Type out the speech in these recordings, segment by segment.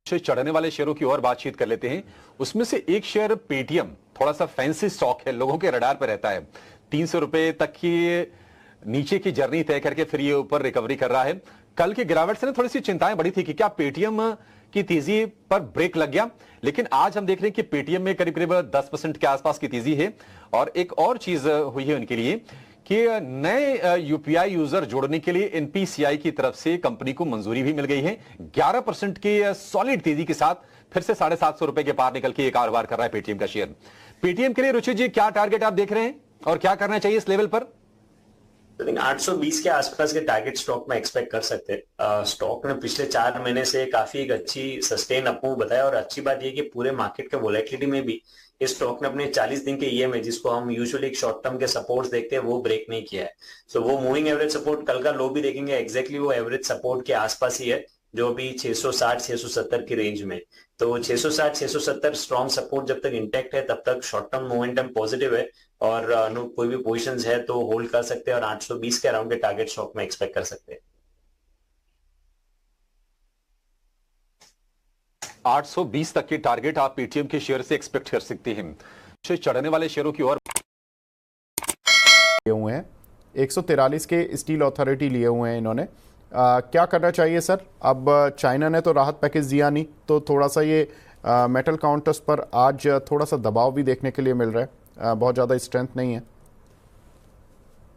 चढ़ने वाले शेयरों की और बातचीत कर लेते हैं। उसमें से एक शेयर पेटीएम थोड़ा सा फैंसी स्टॉक है, लोगों के रडार पर रहता है। 300 रुपए तक की नीचे की जर्नी तय करके फिर ये ऊपर रिकवरी कर रहा है। कल की गिरावट से ना थोड़ी सी चिंताएं बढ़ी थी कि क्या पेटीएम की तेजी पर ब्रेक लग गया, लेकिन आज हम देख रहे हैं कि पेटीएम में करीब करीब 10% के आसपास की तेजी है। और एक और चीज हुई है उनके लिए कि नए यूपीआई यूजर जोड़ने के लिए एनपीसीआई की तरफ से कंपनी को मंजूरी भी मिल गई है। 11% की सॉलिड तेजी के साथ फिर से 750 रुपए के पार निकल के एक कारोबार कर रहा है पेटीएम का शेयर। पेटीएम के लिए रुचि जी क्या टारगेट आप देख रहे हैं और क्या करना चाहिए इस लेवल पर? 820 के आसपास के टारगेट स्टॉक में एक्सपेक्ट कर सकते हैं। स्टॉक ने पिछले 4 महीने से काफी एक अच्छी सस्टेन अप मूव बताया और अच्छी बात यह कि पूरे मार्केट के वोलेटिलिटी में भी इस स्टॉक ने अपने 40 दिन के ईएमए, जिसको हम यूजुअली एक शॉर्ट टर्म के सपोर्ट देखते हैं, वो ब्रेक नहीं किया है। सो वो मूविंग एवरेज सपोर्ट कल का लो भी देखेंगे, एग्जैक्टली वो एवरेज सपोर्ट के आसपास ही है, जो अभी 660-670 की रेंज में। तो 660-670 स्ट्रॉन्ग सपोर्ट जब तक इंटैक्ट है तब तक शॉर्ट टर्म मोमेंटम पॉजिटिव है और कोई भी पोजीशंस है तो होल्ड कर सकते हैं और 820 के अराउंड के टारगेट स्टॉक में एक्सपेक्ट कर सकते हैं। 820 तक के टारगेट आप पेटीएम के शेयर से एक्सपेक्ट कर सकते हैं। चढ़ने वाले शेयरों की ओर हुए हैं 143 के स्टील अथॉरिटी लिए हुए हैं इन्होंने। क्या करना चाहिए सर? अब चाइना ने तो राहत पैकेज दिया नहीं, तो थोड़ा सा ये मेटल काउंटर्स पर आज थोड़ा सा दबाव भी देखने के लिए मिल रहा है, बहुत ज़्यादा स्ट्रेंथ नहीं है।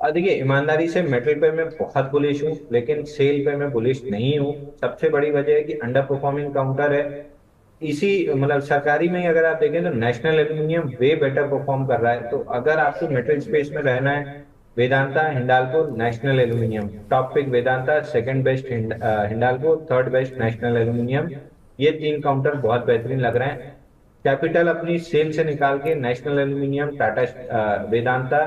देखिए, ईमानदारी से मेटल पे मैं बहुत बुलिश हूँ, लेकिन सेल पे मैं बुलिश नहीं हूँ। सबसे बड़ी वजह है कि अंडर परफॉर्मिंग काउंटर है। इसी मतलब सरकारी में ही अगर आप देखें तो national aluminium way better perform कर रहा है। तो अगर आपको मेटल स्पेस में रहना है, Vedanta, Hindalco, national aluminium. Top pick Vedanta, second best Hindalco, third best national aluminium. ये 3 काउंटर बहुत बेहतरीन लग रहे हैं। कैपिटल अपनी सेल से निकाल के नेशनल एल्यूमिनियम, टाटा, वेदांता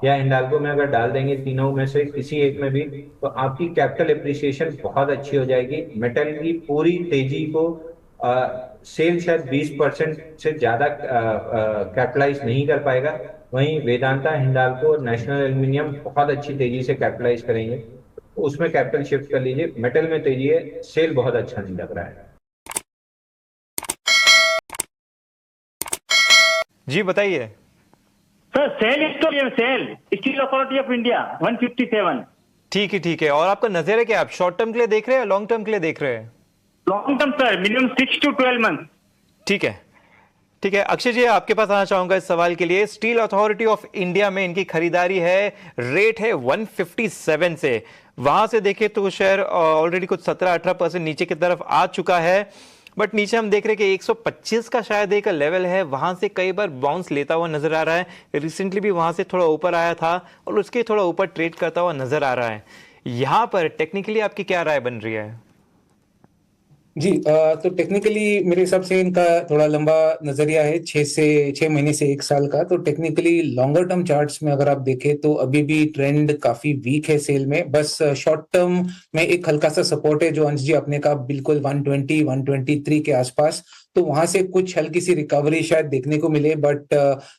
या हिंडाल्को में अगर डाल देंगे, तीनों में से किसी एक में भी, तो आपकी कैपिटल एप्रिसिएशन बहुत अच्छी हो जाएगी। मेटल की पूरी तेजी को सेल शायद 20% से ज्यादा कैपिटलाइज नहीं कर पाएगा। वहीं वेदांता, हिंडाल्को और नेशनल एल्यूमिनियम बहुत अच्छी तेजी से कैपिटलाइज करेंगे। उसमें कैपिटल शिफ्ट कर लीजिए। मेटल में तेजी है, सेल बहुत अच्छा नहीं लग रहा है। जी बताइए sir. SAIL steel authority of India 157। ठीक है। और आपका नजर है कि आप शॉर्ट टर्म के लिए देख रहे हैं, लॉन्ग टर्म के लिए देख रहे हैं? Long term sir, minimum 6 to 12 month. ठीक है। अक्षय जी, आपके पास आना चाहूंगा इस सवाल के लिए। स्टील अथॉरिटी ऑफ इंडिया में इनकी खरीदारी है, रेट है 157 से। वहां से देखें तो शेयर ऑलरेडी कुछ 17-18% नीचे की तरफ आ चुका है, बट नीचे हम देख रहे हैं कि 125 का शायद एक लेवल है, वहां से कई बार बाउंस लेता हुआ नजर आ रहा है। रिसेंटली भी वहां से थोड़ा ऊपर आया था और उसके थोड़ा ऊपर ट्रेड करता हुआ नजर आ रहा है। यहां पर टेक्निकली आपकी क्या राय बन रही है? जी, तो टेक्निकली मेरे हिसाब से इनका थोड़ा लंबा नजरिया है, 6 महीने से 1 साल का। तो टेक्निकली लॉन्गर टर्म चार्ट्स में अगर आप देखें तो अभी भी ट्रेंड काफी वीक है सेल में। बस शॉर्ट टर्म में एक हल्का सा सपोर्ट है, जो अंश जी आपने कहा, बिल्कुल 120-123 के आसपास। तो वहां से कुछ हल्की सी रिकवरी शायद देखने को मिले, बट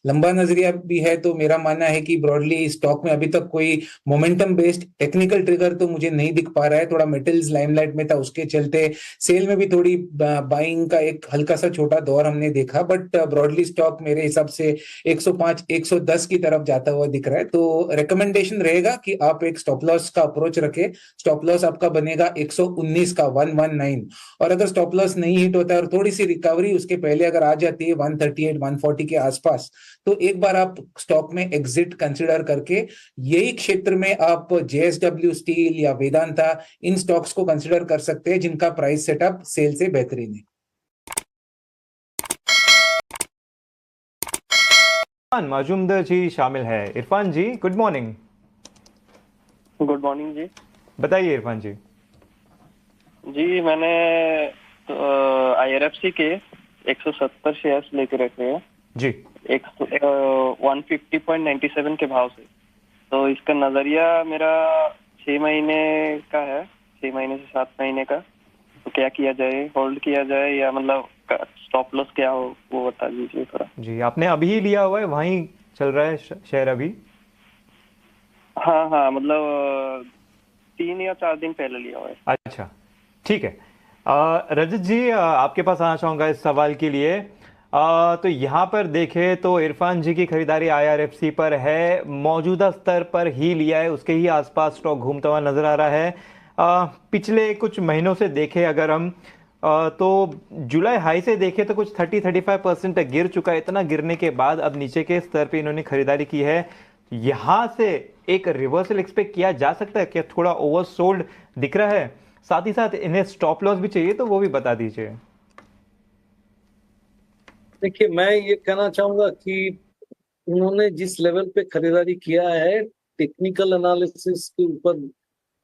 लंबा नजरिया भी है। तो मेरा मानना है कि ब्रॉडली स्टॉक में अभी तक कोई मोमेंटम बेस्ड टेक्निकल ट्रिगर तो मुझे नहीं दिख पा रहा है। थोड़ा मेटल्स लाइमलाइट में था, उसके चलते सेल में भी थोड़ी बाइंग का एक हल्का सा छोटा दौर हमने देखा, बट ब्रॉडली स्टॉक मेरे हिसाब से 105-110 की तरफ जाता हुआ दिख रहा है। तो रिकमेंडेशन रहेगा कि आप एक स्टॉप लॉस का अप्रोच रखें। स्टॉप लॉस आपका बनेगा 119 का, 119। और अगर स्टॉप लॉस नहीं हिट होता है और थोड़ी सी रिकवरी उसके पहले अगर आ जाती है 138-140 के आसपास, तो एक बार आप स्टॉक में एग्जिट कंसिडर करके यही क्षेत्र में आप जेएसडब्ल्यू स्टील या वेदांता, इन स्टॉक्स को कंसिडर कर सकते हैं जिनका प्राइस सेटअप सेल से बेहतरीन है। इरफान मजूमदार जी शामिल है। इरफान जी, गुड मॉर्निंग। गुड मॉर्निंग जी। बताइए इरफान जी। जी, मैंने आईआरएफसी के 170 शेयर्स लेके रखे हैं जी, 150.97 के भाव से। तो इसका नजरिया मेरा 6 महीने का है, 6 महीने से 7 महीने का। तो क्या किया जाए, होल्ड किया जाए या मतलब स्टॉप लॉस क्या हो वो बता दीजिए थोड़ा। जी, आपने अभी ही लिया हुआ है, वहीं चल रहा है शेयर अभी? हाँ, मतलब 3 या 4 दिन पहले लिया हुआ है। अच्छा, ठीक है। रजत जी, आपके पास आना चाहूंगा इस सवाल के लिए। तो यहाँ पर देखें तो इरफान जी की खरीदारी IRFC पर है, मौजूदा स्तर पर ही लिया है, उसके ही आसपास स्टॉक घूमता हुआ नजर आ रहा है। पिछले कुछ महीनों से देखें अगर हम तो जुलाई हाई से देखें तो कुछ 30-35% गिर चुका है। इतना गिरने के बाद अब नीचे के स्तर पे इन्होंने खरीदारी की है। यहाँ से एक रिवर्सल एक्सपेक्ट किया जा सकता है? क्या थोड़ा ओवरसोल्ड दिख रहा है? साथ ही साथ इन्हें स्टॉप लॉस भी चाहिए तो वो भी बता दीजिए। देखिए, मैं ये कहना चाहूंगा कि उन्होंने जिस लेवल पे खरीदारी किया है, टेक्निकल एनालिसिस के ऊपर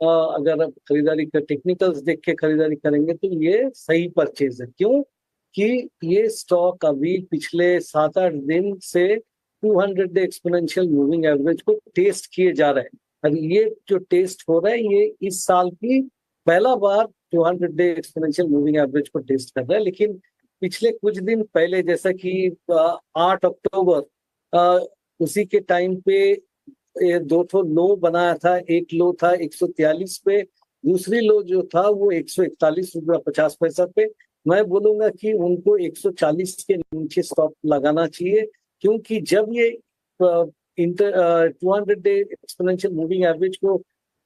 अगर आप खरीदारी कर टेक्निकल्स देख के खरीदारी करेंगे तो ये सही परचेज है। क्यों? कि ये स्टॉक अभी पिछले 7-8 दिन से 200 डे एक्सपोनेंशियल मूविंग एवरेज को टेस्ट किए जा रहे हैं। और ये जो टेस्ट हो रहा है, ये इस साल की पहला बार 200 डे एक्सपोनेंशियल मूविंग एवरेज को टेस्ट कर रहा है। लेकिन पिछले कुछ दिन पहले, जैसा कि 8 अक्टूबर, उसी के टाइम पे दो ठो लो बनाया था। एक लो था 143 पे, दूसरी लो जो था वो 141 रुपया 50 पैसा पे। मैं बोलूंगा कि उनको 140 के नीचे स्टॉप लगाना चाहिए, क्योंकि जब ये 200 डे एक्सपोनेंशियल मूविंग एवरेज को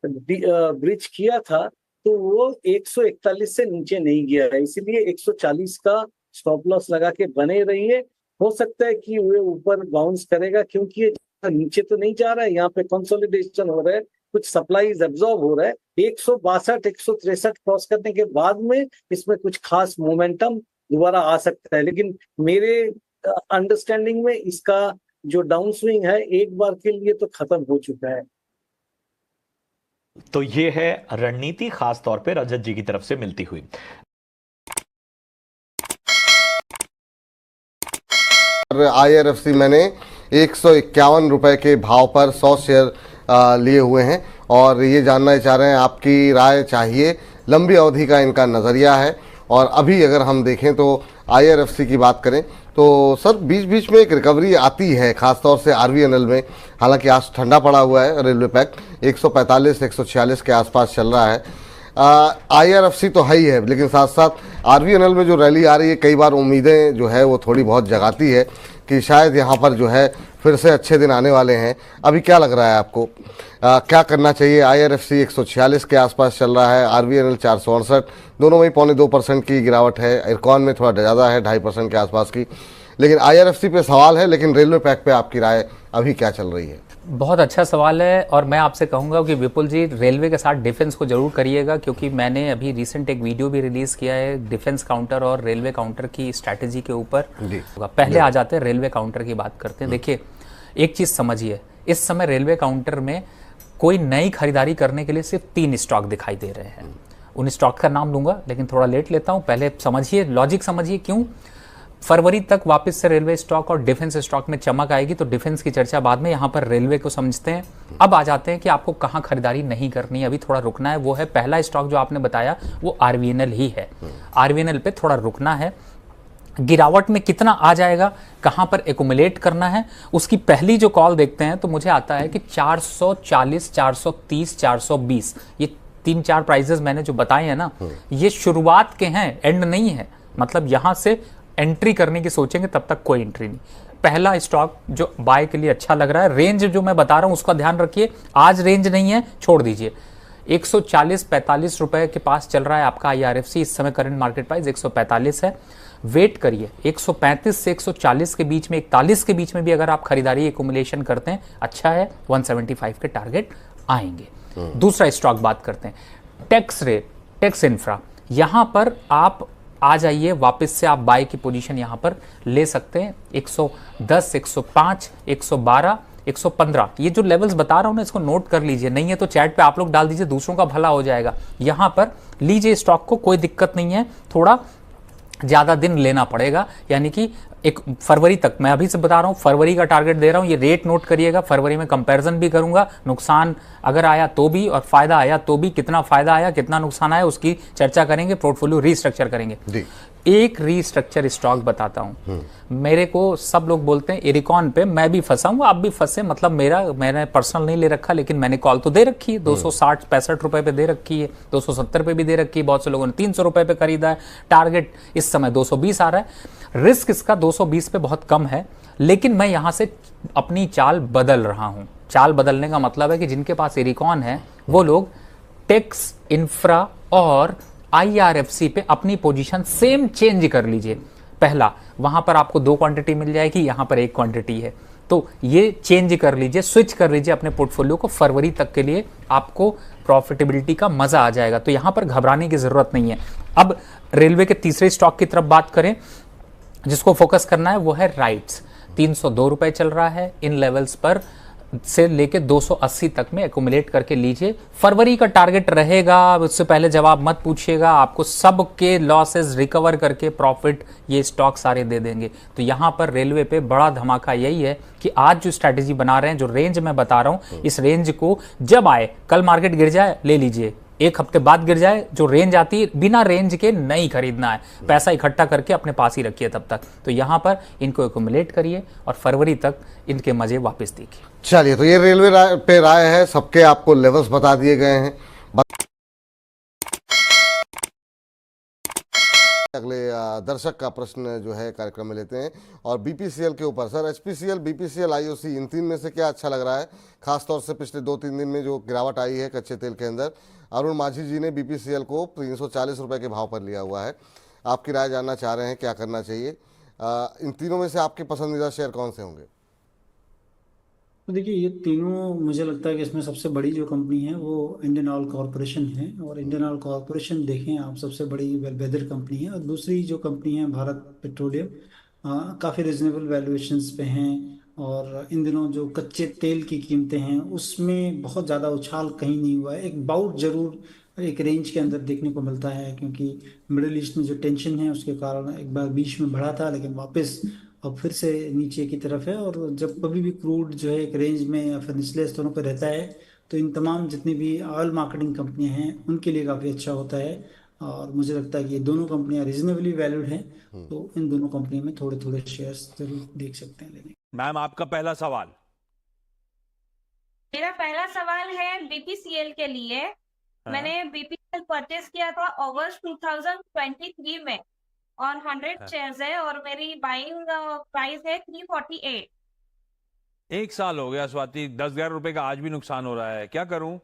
ब्रिज किया था तो वो 141 से नीचे नहीं गया है। इसीलिए 140 का स्टॉप लॉस लगा के बने रहिए। हो सकता है कि वो ऊपर बाउंस करेगा, क्योंकि ये नीचे तो नहीं जा रहा है, यहाँ पे कंसोलिडेशन हो रहा है, कुछ सप्लाईज एब्जॉर्ब हो रहा है। 162 163 क्रॉस करने के बाद में इसमें कुछ खास मोमेंटम दोबारा आ सकता है। लेकिन मेरे अंडरस्टैंडिंग में इसका जो डाउन स्विंग है एक बार के लिए तो खत्म हो चुका है। तो ये है रणनीति, खास तौर पे रजत जी की तरफ से मिलती हुई। IRFC मैंने 151 रुपए के भाव पर 100 शेयर लिए हुए हैं और ये जानना चाह रहे हैं आपकी राय चाहिए। लंबी अवधि का इनका नज़रिया है और अभी अगर हम देखें तो IRFC की बात करें तो सर बीच बीच में एक रिकवरी आती है, खासतौर से RVNL में। हालांकि आज ठंडा पड़ा हुआ है, रेलवे पैक 145-146 के आसपास चल रहा है। IRFC तो है ही है, लेकिन साथ साथ RVNL में जो रैली आ रही है, कई बार उम्मीदें जो है वो थोड़ी बहुत जगाती है कि शायद यहाँ पर जो है फिर से अच्छे दिन आने वाले हैं। अभी क्या लग रहा है आपको, क्या करना चाहिए? IRFC 146 के आसपास चल रहा है, RVNL 468, दोनों में 0.25% की गिरावट है। इरकॉन में थोड़ा ज़्यादा है, 2.5% के आसपास की। लेकिन IRFC पे सवाल है, लेकिन रेलवे पैक पे आपकी राय अभी क्या चल रही है? बहुत अच्छा सवाल है और मैं आपसे कहूंगा कि विपुल जी रेलवे के साथ डिफेंस को जरूर करिएगा, क्योंकि मैंने अभी रिसेंट एक वीडियो भी रिलीज किया है डिफेंस काउंटर और रेलवे काउंटर की स्ट्रैटेजी के ऊपर। पहले आ जाते हैं रेलवे काउंटर की बात करते हैं। देखिए, एक चीज समझिए, इस समय रेलवे काउंटर में कोई नई खरीदारी करने के लिए सिर्फ 3 स्टॉक दिखाई दे रहे हैं। उन स्टॉक का नाम लूंगा लेकिन थोड़ा लेट लेता हूं, पहले समझिए, लॉजिक समझिए। क्यों? फरवरी तक वापस से रेलवे स्टॉक और डिफेंस स्टॉक में चमक आएगी, तो डिफेंस की चर्चा बाद में, यहां पर रेलवे को समझते हैं। अब आ जाते हैं कि आपको कहां खरीदारी नहीं करनी है, अभी थोड़ा रुकना है। वो है पहला स्टॉक जो आपने बताया, वो RVNL ही है। RVNL पे थोड़ा रुकना है। गिरावट में कितना आ जाएगा, कहां पर एकुमुलेट करना है, उसकी पहली जो कॉल देखते हैं तो मुझे आता है कि 440, 430, 420, ये 3-4 प्राइजेस मैंने जो बताए हैं ना, ये शुरुआत के हैं, एंड नहीं है। मतलब यहां से एंट्री करने की सोचेंगे तब तक कोई एंट्री नहीं। पहला स्टॉक जो बाय के लिए अच्छा लग रहा है, रेंज जो मैं बता रहा हूं उसका ध्यान रखिए। आज रेंज नहीं है, छोड़ दीजिए। 140-45 रुपए के पास चल रहा है आपका IRFC इस समय। करंट मार्केट प्राइस 145 है। वेट करिए 135 से 140 के बीच में, 41 के बीच में भी अगर आप खरीदारी एकुमुलेशन करते हैं, अच्छा है, 175 के टारगेट आएंगे। दूसरा स्टॉक बात करते हैं, टेक्स इंफ्रा। यहां पर आप आ जाइए, वापस से आप बाय की पोजीशन यहां पर ले सकते हैं। 110, 105, 112, 115, ये जो लेवल्स बता रहा हूं ना, इसको नोट कर लीजिए। नहीं है तो चैट पे आप लोग डाल दीजिए, दूसरों का भला हो जाएगा। यहां पर लीजिए स्टॉक को, कोई दिक्कत नहीं है। थोड़ा ज्यादा दिन लेना पड़ेगा, यानी कि एक फरवरी तक। मैं अभी से बता रहा हूं, फरवरी का टारगेट दे रहा हूं, ये रेट नोट करिएगा। फरवरी में कंपैरिजन भी करूंगा, नुकसान अगर आया तो भी और फायदा आया तो भी, कितना फायदा आया कितना नुकसान आया उसकी चर्चा करेंगे, पोर्टफोलियो रीस्ट्रक्चर करेंगे। एक रीस्ट्रक्चर स्टॉक बताता हूं। मेरे को सब लोग बोलते हैं इरिकॉन पे, मैं भी फंसा हूं, आप भी फंसे, मतलब मैंने पर्सनल नहीं ले रखा, लेकिन मैंने कॉल तो दे रखी है, 260-65 रुपए पे दे रखी है, 270 पे भी दे रखी है, बहुत से लोगों ने 300 रुपए पे खरीदा है। टारगेट इस समय 220 आ रहा है, रिस्क इसका 220 पे बहुत कम है, लेकिन मैं यहां से अपनी चाल बदल रहा हूं। चाल बदलने का मतलब है कि जिनके पास इरिकॉन है वो लोग टेक्स, इंफ्रा और IRFC पे अपनी पोजीशन सेम चेंज कर लीजिए। पहला, वहां पर आपको 2 क्वांटिटी मिल जाएगी, यहां पर 1 क्वांटिटी है, तो ये चेंज कर लीजिए, स्विच कर लीजिए अपने पोर्टफोलियो को। फरवरी तक के लिए आपको प्रॉफिटेबिलिटी का मजा आ जाएगा, तो यहां पर घबराने की जरूरत नहीं है। अब रेलवे के तीसरे स्टॉक की तरफ बात करें, जिसको फोकस करना है वो है राइट्स। 302 रुपए चल रहा है, इन लेवल्स पर से लेके 280 तक में एक्यूमुलेट करके लीजिए। फरवरी का टारगेट रहेगा, उससे पहले जवाब मत पूछिएगा, आपको सबके लॉसेस रिकवर करके प्रॉफिट ये स्टॉक सारे दे देंगे। तो यहां पर रेलवे पे बड़ा धमाका यही है कि आज जो स्ट्रैटेजी बना रहे हैं, जो रेंज मैं बता रहा हूं, इस रेंज को जब आए, कल मार्केट गिर जाए ले लीजिए, 1 हफ्ते बाद गिर जाए, जो रेंज आती है बिना रेंज के नहीं खरीदना है, पैसा इकट्ठा करके अपने पास ही रखिए तब तक। तो यहां पर इनको एक्यूमुलेट करिए और फरवरी तक इनके मजे वापस देखिए। चलिए, तो ये रेलवे पे राय है, सबके आपको लेवल्स बता दिए गए हैं। अगले दर्शक का प्रश्न जो है कार्यक्रम में लेते हैं, और BPCL के ऊपर। सर, HPCL, BPCL, IOC, इन 3 में से क्या अच्छा लग रहा है, खासतौर से पिछले 2-3 दिन में जो गिरावट आई है कच्चे तेल के अंदर? अरुण माझी जी ने BPCL को 340 रुपए के भाव पर लिया हुआ है, आपकी राय जानना चाह रहे हैं, क्या करना चाहिए? इन तीनों में से आपके पसंदीदा शेयर कौन से होंगे? तो देखिए, ये तीनों मुझे लगता है कि इसमें सबसे बड़ी जो कंपनी है वो इंडियन ऑयल कॉरपोरेशन है, और इंडियन ऑयल कॉरपोरेशन देखें आप, सबसे बड़ी वेलबेदर कंपनी है। और दूसरी जो कंपनी है भारत पेट्रोलियम, काफ़ी रिजनेबल वैल्यूएशंस पे हैं, और इन दिनों जो कच्चे तेल की कीमतें हैं उसमें बहुत ज़्यादा उछाल कहीं नहीं हुआ है। एक बाउट जरूर एक रेंज के अंदर देखने को मिलता है, क्योंकि मिडिल ईस्ट में जो टेंशन है उसके कारण एक बार बीच में बढ़ा था, लेकिन वापस अब फिर से नीचे की तरफ है। और जब कभी भी क्रूड जो है एक रेंज में या फिर निचले स्तरों पर रहता है, तो इन तमाम जितनी भी ऑयल मार्केटिंग कंपनियां हैं उनके लिए काफ़ी अच्छा होता है। और मुझे लगता है कि ये दोनों कंपनियां रीजनेबली वैल्यूड हैं, तो इन दोनों कंपनियों में थोड़े थोड़े शेयर्स जरूर देख सकते हैं लेने। मैम, आपका पहला सवाल। मेरा पहला सवाल है BPCL के लिए। मैंने BPCL परचेस किया था अगस्त 2023 में, और 100 शेयर्स है, और मेरी बाइंग प्राइस है 348। 1 साल हो गया स्वाति, 10-11 रुपए का आज भी नुकसान हो रहा है, क्या करूं?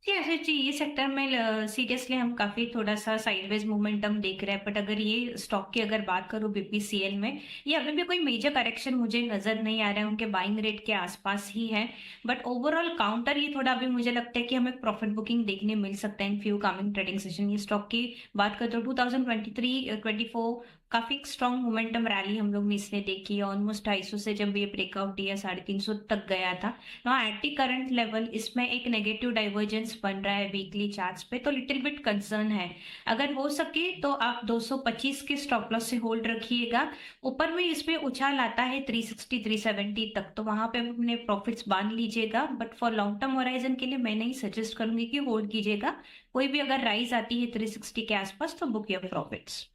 जी ऐसे जी, ये सेक्टर में सीरियसली हम काफी थोड़ा सा साइडवेज मोमेंटम देख रहे हैं, बट अगर ये स्टॉक की अगर बात करूं BPCL में, ये अभी भी कोई मेजर करेक्शन मुझे नजर नहीं आ रहा है, उनके बाइंग रेट के आसपास ही है। बट ओवरऑल काउंटर ये थोड़ा अभी मुझे लगता है कि हमें प्रॉफिट बुकिंग देखने मिल सकता है in few coming trading session. ये स्टॉक की बात करें तो 2023-24 काफी स्ट्रॉन्ग मोमेंटम रैली हम लोग ने इसलिए देखी है। ऑलमोस्ट 250 से जब ये ब्रेकआउट दिया 350 तक गया था। ना एट दी करंट लेवल इसमें एक नेगेटिव डाइवर्जेंस बन रहा है वीकली चार्ट्स पे, तो लिटिल बिट कंसर्न है। अगर हो सके तो आप 225 के स्टॉप लॉस से होल्ड रखिएगा। ऊपर में इसमें उछाल आता है 360-370 तक, तो वहां पे अपने प्रॉफिट्स बांध लीजिएगा। But for long term horizon के लिए मैं नहीं सजेस्ट करूंगी कि होल्ड कीजिएगा। कोई भी अगर राइज आती है 360 के आसपास तो बुक योर प्रॉफिट्स।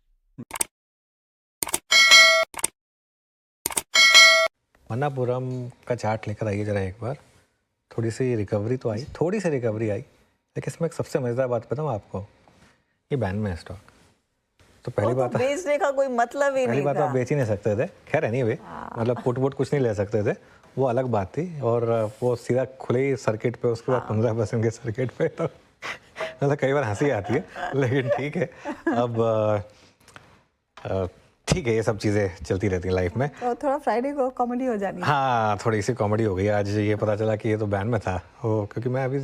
मन्नापुरम का चार्ट लेकर आइए जरा एक बार। थोड़ी सी रिकवरी तो आई, थोड़ी सी रिकवरी आई, लेकिन इसमें एक सबसे मजेदार बात बताऊँ आपको, ये बैन में है स्टॉक। तो पहली बात, बेचने का कोई मतलब ही नहीं था। पहली बात आप बेच ही नहीं सकते थे, खैर एनीवे, मतलब पुट वुट कुछ नहीं ले सकते थे, वो अलग बात थी। और वो सीधा खुले सर्किट पे, उसके बाद 15% के सर्किट पे, तो मतलब कई बार हंसी आती है, लेकिन ठीक है। अब ठीक है, ये सब चीज़ें चलती रहती हैं लाइफ में। तो थोड़ा फ्राइडे को कॉमेडी हो जानी है। हाँ, थोड़ी सी कॉमेडी हो गई आज। ये पता चला कि ये तो बैन में था वो, क्योंकि मैं अभी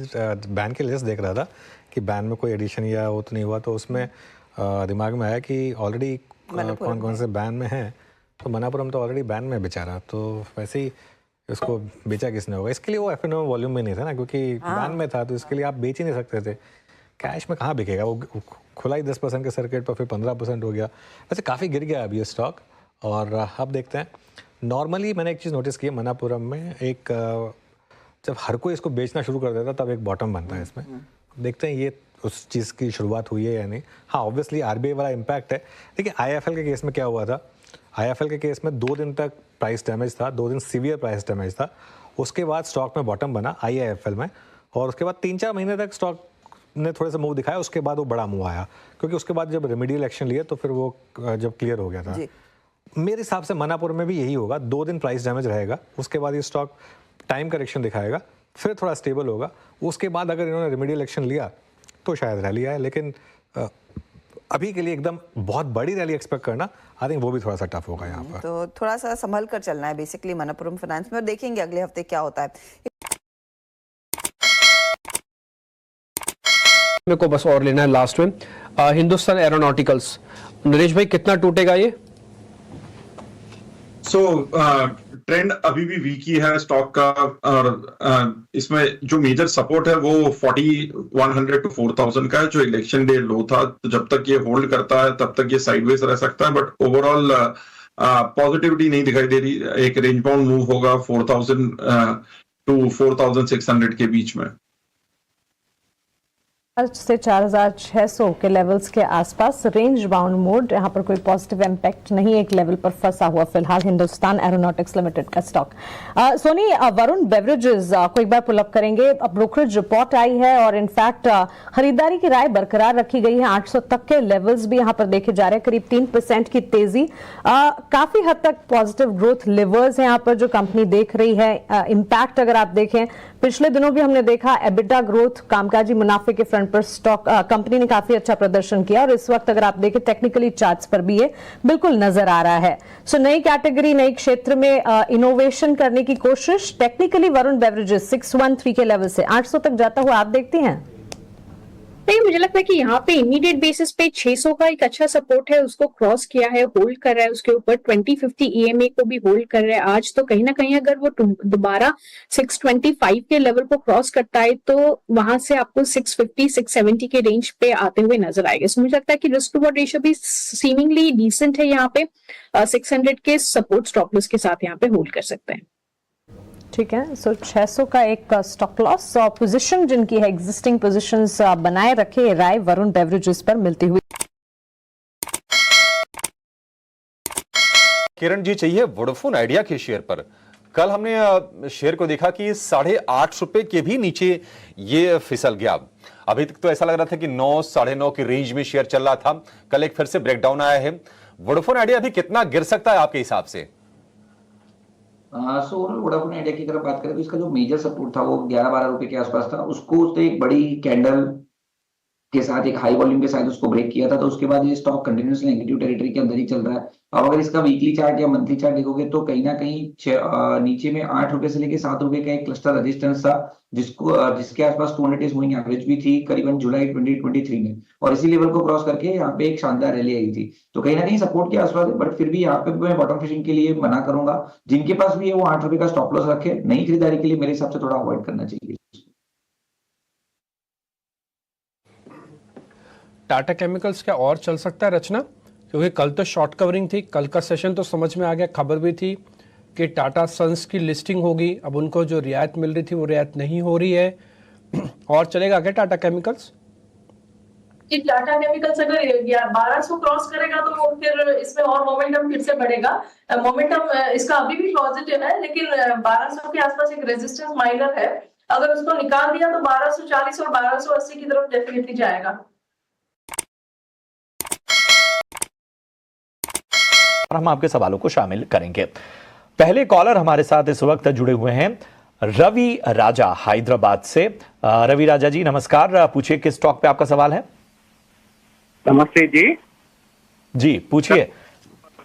बैन की लिस्ट देख रहा था कि बैन में कोई एडिशन या वो तो नहीं हुआ, तो उसमें दिमाग में आया कि ऑलरेडी कौन कौन से बैन में हैं। तो मन्नापुरम तो ऑलरेडी बैन में बेचारा, तो वैसे ही इसको बेचा किसने होगा। इसके लिए वो F&O वॉल्यूम में नहीं था ना, क्योंकि बैन में था, तो इसके लिए आप बेच ही नहीं सकते थे। कैश में कहाँ बिकेगा, वो खुला ही 10% के सर्किट पर, फिर 15% हो गया। वैसे काफ़ी गिर गया अभी ये स्टॉक। और अब देखते हैं, नॉर्मली मैंने एक चीज़ नोटिस की है मन्नापुरम में, एक जब हर कोई इसको बेचना शुरू कर देता तब एक बॉटम बनता है इसमें। देखते हैं ये उस चीज़ की शुरुआत हुई है या नहीं। हाँ, ऑब्वियसली आरबीआई वाला इम्पैक्ट है। देखिए आईएफएल के केस में क्या हुआ था, आईएफएल के केस में 2 दिन तक प्राइस डैमेज था, 2 दिन सीवियर प्राइस डैमेज था, उसके बाद स्टॉक में बॉटम बना आईआईएफएल में, और उसके बाद 3-4 महीने तक स्टॉक ने थोड़े से मूव दिखाया, उसके बाद वो बड़ा मूव आया, क्योंकि उसके बाद जब रेमेडियल एक्शन लिए तो फिर वो जब क्लियर हो गया था। मेरे हिसाब से मनापुर में भी यही होगा, 2 दिन प्राइस डैमेज रहेगा, उसके बाद ये स्टॉक टाइम करेक्शन दिखाएगा, फिर थोड़ा स्टेबल होगा, उसके बाद अगर इन्होंने रेमेडियल एक्शन लिया तो शायद रैली आए, लेकिन अभी के लिए एकदम बहुत बड़ी रैली एक्सपेक्ट करना आई थिंक वो भी थोड़ा सा टफ होगा यहाँ पर। तो थोड़ा सा संभल कर चलना है बेसिकली मनप्पुरम फाइनेंस में, और देखेंगे अगले हफ्ते क्या होता है। मेरे को बस और लेना है लास्ट में, हिंदुस्तान एरोनॉटिकल्स, नरेश भाई कितना टूटेगा ये? ट्रेंड अभी भी वीक ही है स्टॉक का, और इसमें जो मेजर सपोर्ट है वो 4100 to 4000 का है, जो इलेक्शन डे लो था। तो जब तक ये होल्ड करता है तब तक ये साइडवेज रह सकता है, बट ओवरऑल पॉजिटिविटी नहीं दिखाई दे रही। एक रेंज बाउंड मूव होगा 4000 to 4600 के बीच में, से 4600 के लेवल्स के आसपास रेंज बाउंड मोड। यहाँ पर कोई पॉजिटिव इम्पैक्ट नहीं, एक लेवल पर फंसा हुआ फिलहाल हिंदुस्तान एरोनॉटिक्स लिमिटेड का स्टॉक। सोनी, वरुण बेवरेजेस को एक बार पुल अप करेंगे। ब्रोकरेज रिपोर्ट आई है और इनफैक्ट खरीदारी की राय बरकरार रखी गई है, 800 तक के लेवल्स भी यहाँ पर देखे जा रहे हैं, करीब 3% की तेजी। काफी हद तक पॉजिटिव ग्रोथ लिवर्स है यहाँ पर जो कंपनी देख रही है। इम्पैक्ट अगर आप देखें, पिछले दिनों भी हमने देखा एबिटा ग्रोथ, कामकाजी मुनाफे के फ्रंट पर स्टॉक कंपनी ने काफी अच्छा प्रदर्शन किया, और इस वक्त अगर आप देखें टेक्निकली चार्ट्स पर भी ये बिल्कुल नजर आ रहा है। सो नई कैटेगरी, नई क्षेत्र में इनोवेशन करने की कोशिश। टेक्निकली वरुण बेवरेजेस 613 के लेवल से 800 तक जाता हुआ आप देखती हैं? नहीं, मुझे लगता है कि यहाँ पे इमीडिएट बेसिस पे 600 का एक अच्छा सपोर्ट है, उसको क्रॉस किया है, होल्ड कर रहा है, उसके ऊपर 2050 EMA को भी होल्ड कर रहा है। आज तो कहीं ना कहीं अगर वो दोबारा 625 के लेवल को क्रॉस करता है तो वहां से आपको 650-670 के रेंज पे आते हुए नजर आएगा। सो मुझे लगता है कि रिस्क टू रिवॉर्ड रेशियो भी सीमिंगली डिसेंट है यहाँ पे, 600 के सपोर्ट स्टॉप लॉस के साथ यहाँ पे होल्ड कर सकते हैं। ठीक है, सो 600 का एक स्टॉक लॉस और पोजीशन जिनकी है एग्जिस्टिंग पोजीशंस बनाए रखे, राय वरुण बेवरेजेस पर मिलती हुई। किरण जी चाहिए वोडाफोन आइडिया के शेयर पर। कल हमने शेयर को देखा कि 8.5 रुपए के भी नीचे ये फिसल गया। अभी तक तो ऐसा लग रहा था कि 9, 9.5 की रेंज में शेयर चल रहा था, कल एक फिर से ब्रेकडाउन आया है। वोडाफोन आइडिया अभी कितना गिर सकता है आपके हिसाब से? सो वोडाफोन आइडिया की तरफ बात करें तो इसका जो मेजर सपोर्ट था वो 11-12 रुपए के आसपास था, उसको उसने एक बड़ी कैंडल के साथ एक हाई वॉल्यूम के साथ उसको ब्रेक किया था, तो उसके बाद ये स्टॉक कंटिन्यूअसली नेगेटिव टेरिटरी के अंदर ही चल रहा है। अब अगर इसका वीकली चार्ट या मंथली चार्ट देखोगे तो कहीं ना कहीं नीचे में 8 रुपए से लेके 7 रुपए का एक क्लस्टर रेजिस्टेंस था, जिसके आसपास 200 डेज मूविंग एवरेज भी थी करीबन जुलाई 2023 में, और इसी लेवल को क्रॉस करके यहाँ पे एक शानदार रैली आई थी। तो कहीं ना कहीं सपोर्ट के आसपास है, बट फिर भी यहाँ पे मैं बॉटम फिशिंग के लिए मना करूंगा। जिनके पास भी है वो 8 रुपए का स्टॉप लॉस रखे, नई खरीदारी के लिए मेरे हिसाब से थोड़ा अवॉइड करना चाहिए। टाटा केमिकल्स क्या और चल सकता है रचना? क्योंकि कल तो शॉर्ट कवरिंग थी, कल का सेशन तो समझ में आ गया, खबर भी थी कि टाटा सन्स की लिस्टिंग होगी, अब उनको जो रियायत मिल रही थी वो रियायत नहीं हो रही है। और चलेगा क्या टाटा केमिकल्स? टाटा केमिकल्स अगर 1200 क्रॉस करेगा तो फिर इसमें और मोमेंटम फिर से बढ़ेगा। मोमेंटम इसका अभी भी पॉजिटिव है, लेकिन 1200 के आसपास एक रेजिस्टेंस माइनर है, अगर उसको निकाल दिया तो 1240 और 1280 की तरफ डेफिनेटली जाएगा। हम आपके सवालों को शामिल करेंगे। पहले कॉलर हमारे साथ इस वक्त जुड़े हुए हैं रवि राजा हैदराबाद से। रवि राजा जी नमस्कार, पूछिए किस स्टॉक पे आपका सवाल है? नमस्ते जी। जी पूछिए।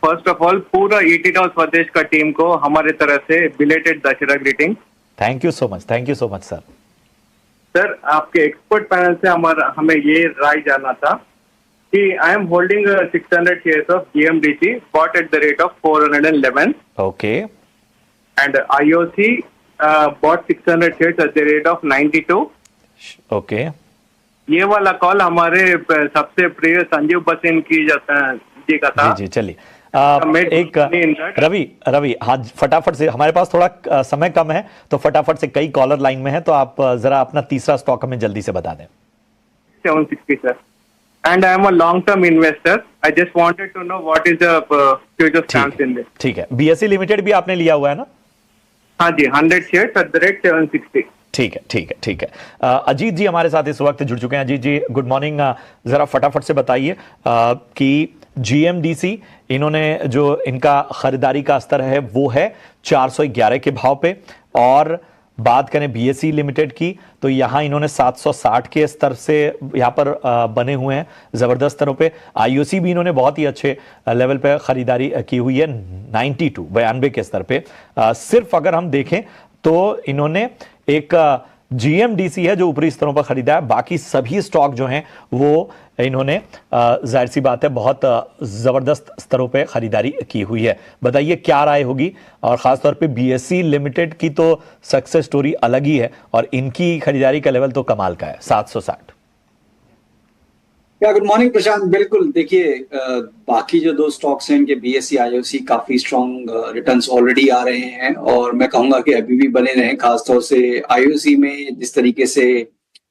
फर्स्ट ऑफ ऑल पूरा ईटी हाउस प्रदेश का टीम को हमारे तरफ से belated Dussehra greeting. Thank you so much, thank you so much sir. Sir आपके एक्सपर्ट पैनल से हमें ये राय जानना था कि I am holding 600 shares of GMDC bought at the rate of 411. Okay. And IOC bought 600 shares at the rate of 92. Okay. ये वाला call हमारे सबसे प्रिय संजीव बसिन की जी का था। जी चलिए एक रवि हाँ फटाफट से, हमारे पास थोड़ा समय कम है तो फटाफट से कई कॉलर लाइन में है, तो आप जरा अपना तीसरा स्टॉक हमें जल्दी से बता दें। 760, sir. And I am a long-term investor. I just wanted to know what is the future stance in this. ठीक है, BSE लिमिटेड भी आपने लिया हुआ है ना? हाँ जी, 100 shares at the rate 760. ठीक है, ठीक है, ठीक है। अजीत जी हमारे साथ इस वक्त जुड़ चुके हैं। अजीत जी गुड मॉर्निंग। जरा फटाफट से बताइए कि GMDC इन्होंने जो इनका खरीदारी का स्तर है वो है 411 के भाव पे, और बात करें BSE लिमिटेड की तो यहाँ इन्होंने 760 के स्तर से यहाँ पर बने हुए हैं जबरदस्त स्तरों पे। IOC भी इन्होंने बहुत ही अच्छे लेवल पे खरीदारी की हुई है 92 के स्तर पे। सिर्फ अगर हम देखें तो इन्होंने एक GMDC है जो ऊपरी स्तरों पर खरीदा है, बाकी सभी स्टॉक जो हैं वो इन्होंने जाहिर सी बात है बहुत जबरदस्त स्तरों पे खरीदारी की हुई है। बताइए क्या राय होगी, और खासतौर पे BSE लिमिटेड की तो सक्सेस स्टोरी अलग ही है और इनकी खरीदारी का लेवल तो कमाल का है 760। गुड मॉर्निंग प्रशांत। बिल्कुल, देखिए बाकी जो दो स्टॉक्स हैं इनके BSE IOC काफी स्ट्रॉन्ग रिटर्न्स ऑलरेडी आ रहे हैं, और मैं कहूंगा कि अभी भी बने रहें। खासतौर से IOC में जिस तरीके से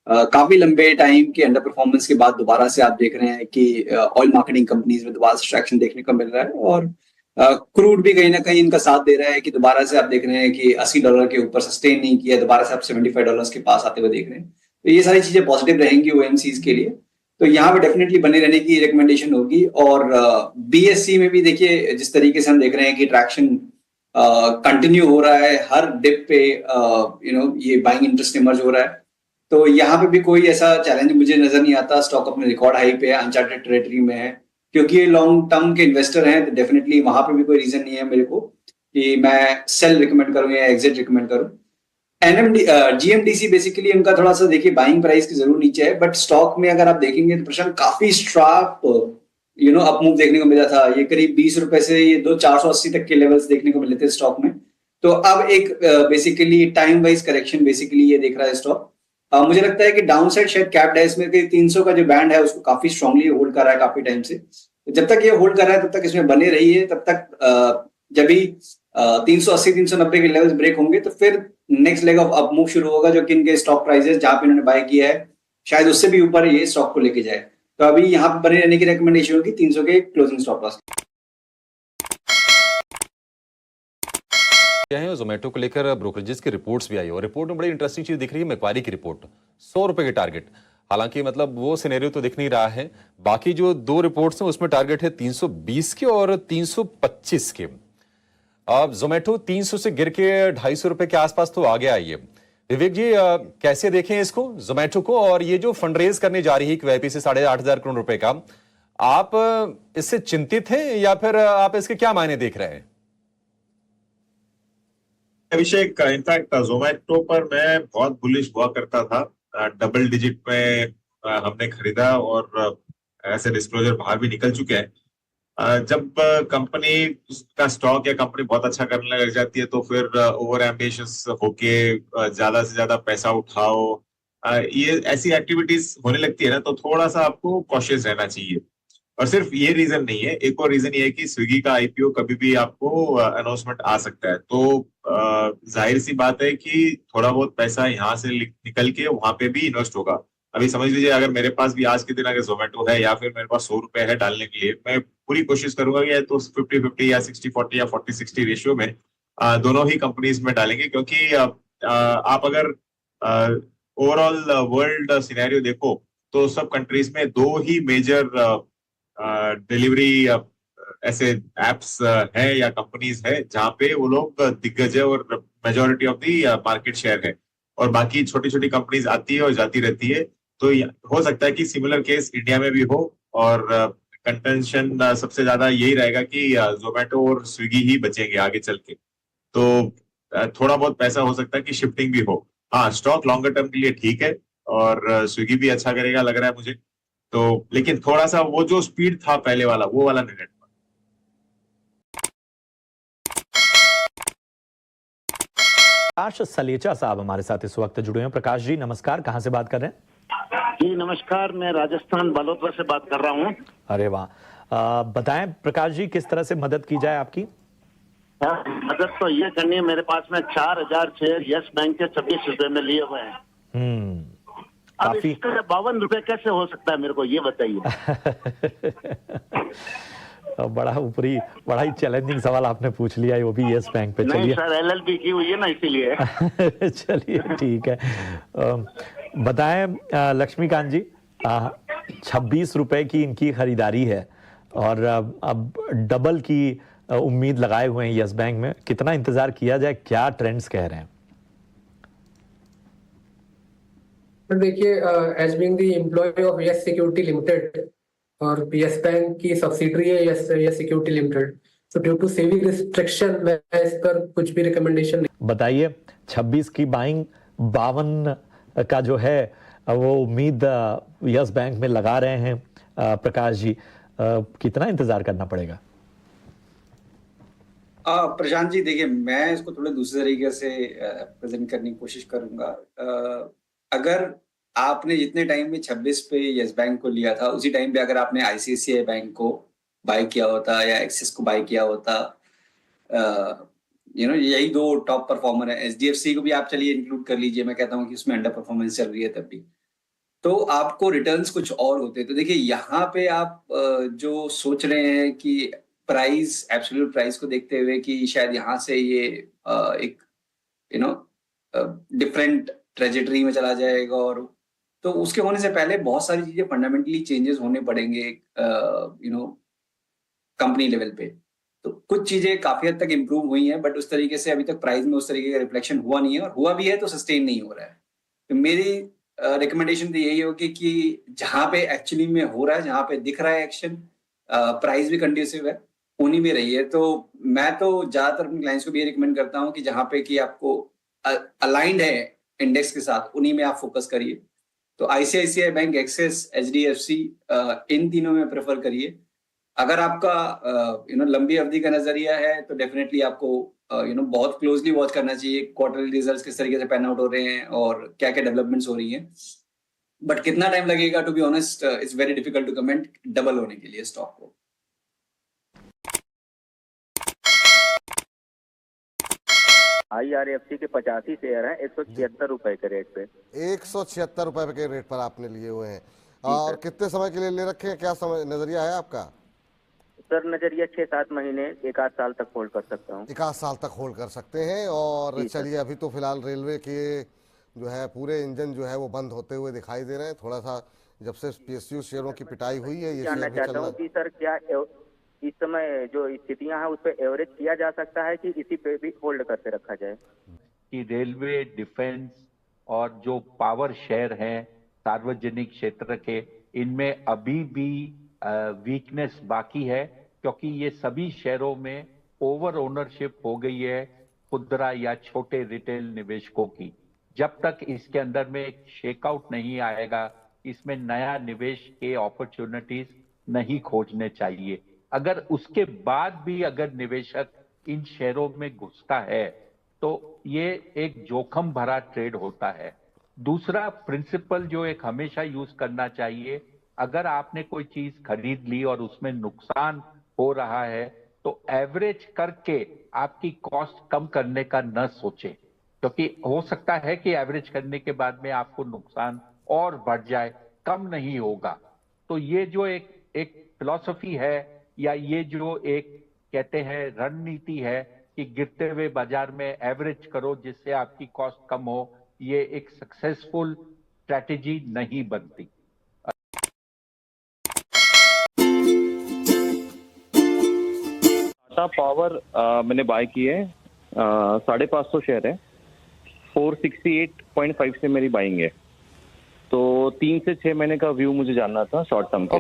काफी लंबे टाइम के अंडर परफॉर्मेंस के बाद दोबारा से आप देख रहे हैं कि ऑयल मार्केटिंग कंपनीज में दोबारा से ट्रैक्शन देखने को मिल रहा है, और क्रूड भी कहीं ना कहीं इनका साथ दे रहा है कि दोबारा से आप देख रहे हैं कि $80 के ऊपर सस्टेन नहीं किया, दोबारा से आप $75 के पास आते हुए देख रहे हैं। तो ये सारी चीजें पॉजिटिव रहेंगी OMCs के लिए, तो यहाँ पे डेफिनेटली बने रहने की रिकमेंडेशन होगी। और BSE में भी देखिए जिस तरीके से हम देख रहे हैं कि ट्रैक्शन कंटिन्यू हो रहा है, हर डिप पे ये बाइंग इंटरेस्ट इमर्ज हो रहा है, तो यहाँ पे भी कोई ऐसा चैलेंज मुझे नजर नहीं आता। स्टॉक अपने रिकॉर्ड हाई पे है, अनचार्टेड टेरिटरी में है, क्योंकि ये लॉन्ग टर्म के इन्वेस्टर हैं, तो डेफिनेटली वहां पे भी कोई रीजन नहीं है मेरे को कि मैं सेल रिकमेंड करूं या एग्जिट रिकमेंड करूं। GMDC बेसिकली उनका थोड़ा सा देखिए बाइंग प्राइस की जरूर नीचे है, बट स्टॉक में अगर आप देखेंगे तो प्रशांत काफी स्ट्राप अप मूव देखने को मिला था। ये करीब 20 रुपए से ये 480 तक के लेवल्स देखने को मिले थे स्टॉक में। तो अब एक basically time wise correction basically ये देख रहा है स्टॉक। मुझे लगता है कि डाउन साइड शायद कैप्ड है इसमें, 300 का जो बैंड है उसको काफी स्ट्रांगली होल्ड कर रहा है काफी टाइम से। जब तक ये होल्ड कर रहा है तब तक इसमें बने रही है, तब तक जब भी 380-390 के लेवल्स ब्रेक होंगे तो फिर next leg of up move शुरू होगा, जो कि इनके स्टॉक प्राइसेस जहां पे इन्होंने बाय किया है शायद उससे भी ऊपर ये स्टॉक को लेके जाए। तो अभी यहाँ पे बने रहने की रिकमेंडेशन होगी 300 के क्लोजिंग स्टॉप लॉस। जोमेटो को लेकर ब्रोकरेजेस की रिपोर्ट्स भी आई और रिपोर्ट में बड़ी इंटरेस्टिंग चीज दिख रही है। मैक्वारी की रिपोर्ट 100 रुपए के टारगेट, हालांकि मतलब वो सिनेरियो तो दिख नहीं रहा है। बाकी जो दो रिपोर्ट्स हैं उसमें टारगेट है 320 के और 325 के। अब जोमेटो 300 से गिर के 250 रुपए के आसपास तो आ गया है ये। विवेक जी कैसे देखें इसको जोमेटो को, और ये जो फंड रेज करने जा रही है QIP से 8,500 करोड़ रुपए का, आप इससे चिंतित हैं या फिर आप इसके क्या मायने देख रहे हैं? अभिषेक, इनफैक्ट जोमेटो पर मैं बहुत बुलिश हुआ करता था। डबल डिजिट में हमने खरीदा और ऐसे डिस्क्लोजर बाहर भी निकल चुके हैं। जब कंपनी का स्टॉक या कंपनी बहुत अच्छा करने लग जाती है तो फिर ओवर एम्बिशियस होके ज्यादा से ज्यादा पैसा उठाओ, ये ऐसी एक्टिविटीज होने लगती है ना, तो थोड़ा सा आपको कॉशियस रहना चाहिए। और सिर्फ ये रीजन नहीं है, एक और रीजन ये है कि स्विगी का IPO कभी भी आपको अनाउंसमेंट आ सकता है। तो जाहिर सी बात है कि थोड़ा बहुत पैसा यहाँ से निकल के वहां पे भी इन्वेस्ट होगा। अभी समझ लीजिए अगर मेरे पास भी आज के दिन अगर जोमेटो है या फिर मेरे पास 100 रुपए है डालने के लिए, मैं पूरी कोशिश करूंगा कि तो 50-50 या 60-40 या 40-60 रेशियो में दोनों ही कंपनीज में डालेंगे, क्योंकि आप अगर ओवरऑल वर्ल्ड सिनेरियो देखो तो सब कंट्रीज में दो ही मेजर डिलीवरी ऐसे एप्स है या कंपनीज है जहाँ पे वो लोग दिग्गज है और majority of the market share है, और बाकी छोटी छोटी कंपनीज आती है और जाती रहती है। तो हो सकता है कि सिमिलर केस इंडिया में भी हो, और कंटेंशन सबसे ज्यादा यही रहेगा कि जोमेटो और स्विगी ही बचेंगे आगे चल के। तो थोड़ा बहुत पैसा हो सकता है कि शिफ्टिंग भी हो। हाँ, स्टॉक लॉन्गर टर्म के लिए ठीक है और स्विगी भी अच्छा करेगा लग रहा है मुझे तो, लेकिन थोड़ा सा वो जो स्पीड था पहले वाला वो वाला नहीं। प्रकाश सलेचा साहब हमारे साथ इस वक्त जुड़े हैं। प्रकाश जी नमस्कार, कहां से बात कर रहे हैं? जी नमस्कार, मैं राजस्थान बालोतरा से बात कर रहा हूं। अरे वाह, बताएं प्रकाश जी किस तरह से मदद की जाए आपकी? मदद तो ये करनी है, मेरे पास में 4,000 शेयर यस बैंक के 26 रुपए में लिए हुए हैं। अब काफी इसका 52 रुपए कैसे हो सकता है, मेरे को ये बताइए। बड़ा ऊपरी, बड़ा ही चैलेंजिंग सवाल आपने पूछ लिया है, वो भी यस बैंक पे। नहीं चलिए सर, LLB की हुई है ना, इसीलिए। चलिए ठीक है। बताएं लक्ष्मीकांत जी, 26 रुपए की इनकी खरीदारी है और अब डबल की उम्मीद लगाए हुए हैं यस बैंक में, कितना इंतजार किया जाए, क्या ट्रेंड्स कह रहे हैं? देखिए, as being the employ of yes securities limited और यस बैंक की सब्सिडरी है यस सिक्योरिटी लिमिटेड, तो ड्यू टू सेविंग रिस्ट्रिक्शन मैं इस पर कुछ भी रिकमेंडेशन नहीं। बताइए 26 की बाइंग, 52 का जो है वो उम्मीद यस बैंक में लगा रहे हैं प्रकाश जी, कितना इंतजार करना पड़ेगा? प्रशांत जी देखिए, मैं इसको थोड़े दूसरे तरीके से प्रेजेंट करने की कोशिश करूंगा। अगर आपने जितने टाइम में 26 पे यस बैंक को लिया था, उसी टाइम पे अगर आपने ICICI बैंक को बाय किया होता या एक्सिस को बाय किया होता, यही दो टॉप परफॉर्मर है। HDFC को भी आप चलिए इंक्लूड कर लीजिए, मैं कहता हूँ कि उसमें अंडर परफॉर्मेंस चल रही है तब भी, तो आपको रिटर्न्स कुछ और होते। तो देखिए यहाँ पे आप जो सोच रहे हैं कि प्राइस, एब्सोल्यूट प्राइस को देखते हुए कि शायद यहाँ से ये एक डिफरेंट ट्रेजेटरी में चला जाएगा, और तो उसके होने से पहले बहुत सारी चीजें फंडामेंटली चेंजेस होने पड़ेंगे कंपनी लेवल पे। तो कुछ चीजें काफी हद तक इम्प्रूव हुई हैं, बट उस तरीके से अभी तक प्राइस में उस तरीके का रिफ्लेक्शन हुआ नहीं है, और हुआ भी है तो सस्टेन नहीं हो रहा है। तो मेरी रिकमेंडेशन तो यही होगी कि जहां पे एक्चुअली में हो रहा है, जहां पे दिख रहा है एक्शन, प्राइस भी कंड्यूसिव है, उन्हीं में रही है। तो मैं तो ज्यादातर अपने क्लाइंट्स को भी ये रिकमेंड करता हूँ कि जहां पे कि आपको अलाइंड है इंडेक्स के साथ, उन्हीं में आप फोकस करिए। तो ICICI बैंक, एक्सिस, HDFC, इन तीनों में प्रेफर करिए। अगर आपका लंबी अवधि का नजरिया है तो डेफिनेटली आपको बहुत क्लोजली वॉच करना चाहिए क्वार्टरली रिजल्ट्स किस तरीके से पैन आउट हो रहे हैं और क्या क्या डेवलपमेंट्स हो रही हैं। बट कितना टाइम लगेगा, to be honest it's very difficult to comment double होने के लिए स्टॉक को। IRFC के 85 शेयर हैं 176 रुपए के रेट पे। 176 रुपए के रेट पर आपने लिए हुए हैं, और कितने समय के लिए ले रखे हैं, क्या समय नजरिया है आपका? सर नजरिया 6-7 महीने, 1-8 साल तक होल्ड कर सकता हूँ। 1-8 साल तक होल्ड कर सकते हैं। और चलिए, अभी तो फिलहाल रेलवे के जो है पूरे इंजन जो है वो बंद होते हुए दिखाई दे रहे हैं। थोड़ा सा जब से PSU शेयरों की पिटाई हुई है, ये जानना चाहता हूँ कि सर क्या इस समय जो स्थितियां हैं उस पर एवरेज किया जा सकता है कि इसी पे भी होल्ड करके रखा जाए? कि रेलवे, डिफेंस और जो पावर शेयर हैं सार्वजनिक क्षेत्र के, इनमें अभी भी वीकनेस बाकी है, क्योंकि ये सभी शेयरों में ओवर ओनरशिप हो गई है खुदरा या छोटे रिटेल निवेशकों की। जब तक इसके अंदर में एक शेकआउट नहीं आएगा, इसमें नया निवेश के अपॉर्चुनिटीज नहीं खोजने चाहिए। अगर उसके बाद भी अगर निवेशक इन शेयरों में घुसता है तो ये एक जोखिम भरा ट्रेड होता है। दूसरा प्रिंसिपल जो एक हमेशा यूज करना चाहिए, अगर आपने कोई चीज खरीद ली और उसमें नुकसान हो रहा है तो एवरेज करके आपकी कॉस्ट कम करने का न सोचें, क्योंकि हो सकता है कि एवरेज करने के बाद में आपको नुकसान और बढ़ जाए, कम नहीं होगा। तो ये जो एक फिलॉसफी है या ये जो एक कहते हैं रणनीति है कि गिरते हुए बाजार में एवरेज करो जिससे आपकी कॉस्ट कम हो, ये एक सक्सेसफुल स्ट्रैटेजी नहीं बनती। टाटा पावर मैंने बाय की है, 550 शेयर है, 468.5 से मेरी बाइंग है। तो 3 से 6 महीने का व्यू मुझे जानना था शॉर्ट टर्म के।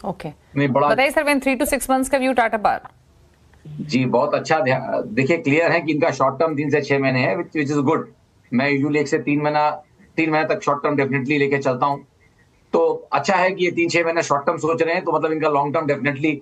ओके बताइए सर, 3 to 6 मंथ्स का व्यू टाटा पावर। जी बहुत अच्छा, देखिए क्लियर है कि इनका शॉर्ट टर्म 3 से 6 महीने है, विच इज गुड। मैं यूजुअली 1 से 3 महीने तक शॉर्ट टर्म डेफिनेटली लेके चलता हूँ। तो अच्छा है कि ये 3-6 महीने शॉर्ट टर्म सोच रहे हैं, तो मतलब इनका लॉन्ग टर्म डेफिनेटली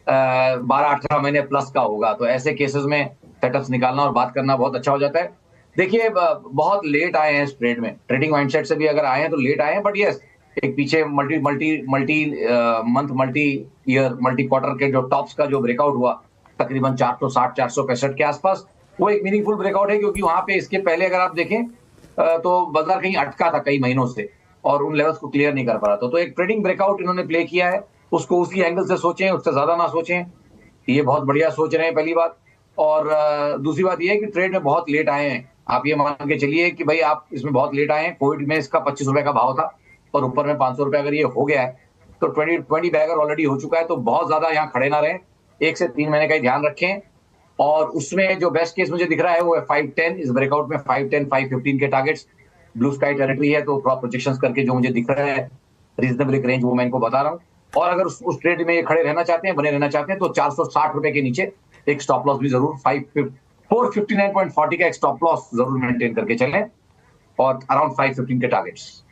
12-18 महीने प्लस का होगा। तो ऐसे केसेस में सेटअप्स निकालना और बात करना बहुत अच्छा हो जाता है। देखिए बहुत लेट आए हैं इस ट्रेड में, ट्रेडिंग माइंडसेट से भी अगर आए हैं तो लेट आए हैं, बट यस एक पीछे multi month, multi year, multi quarter के जो टॉप्स का जो ब्रेकआउट हुआ तकरीबन 460-465 के आसपास, वो एक मीनिंगफुल ब्रेकआउट है, क्योंकि वहां पे इसके पहले अगर आप देखें तो बाजार कहीं अटका था कई महीनों से और उन लेवल्स को क्लियर नहीं कर पा रहा था। तो एक ट्रेडिंग ब्रेकआउट इन्होंने प्ले किया है, उसको उसी एंगल से सोचें, उससे ज्यादा ना सोचें, ये बहुत बढ़िया सोच रहे हैं पहली बात। और दूसरी बात ये है कि ट्रेड में बहुत लेट आए हैं। आप ये मान के चलिए कि भाई आप इसमें बहुत लेट आए हैं। कोविड में इसका 25 रुपए का भाव था और ऊपर में 500 रुपए अगर ये हो गया है तो 20 बैगर ऑलरेडी हो चुका है। तो बहुत ज्यादा यहाँ खड़े ना रहें, 1 से 3 महीने का ही ध्यान रखें। और उसमें जो बेस्ट केस मुझे दिख रहा है वो है 510, इस ब्रेकआउट में 510 515 के टारगेट्स ब्लू स्काई टेरिटरी है। तो थोड़ा प्रोजेक्शंस करके जो मुझे दिख रहा है रीजनेबल एक रेंज, वो मैं इनको बता रहा हूँ। और अगर उस ट्रेड में ये खड़े रहना चाहते हैं, बने रहना चाहते हैं, तो 460 रुपए के नीचे एक स्टॉप लॉस भी जरूर 459.40 का एक स्टॉप लॉस जरूर मेंटेन करके चलें और अराउंड 515 के टारगेट्स।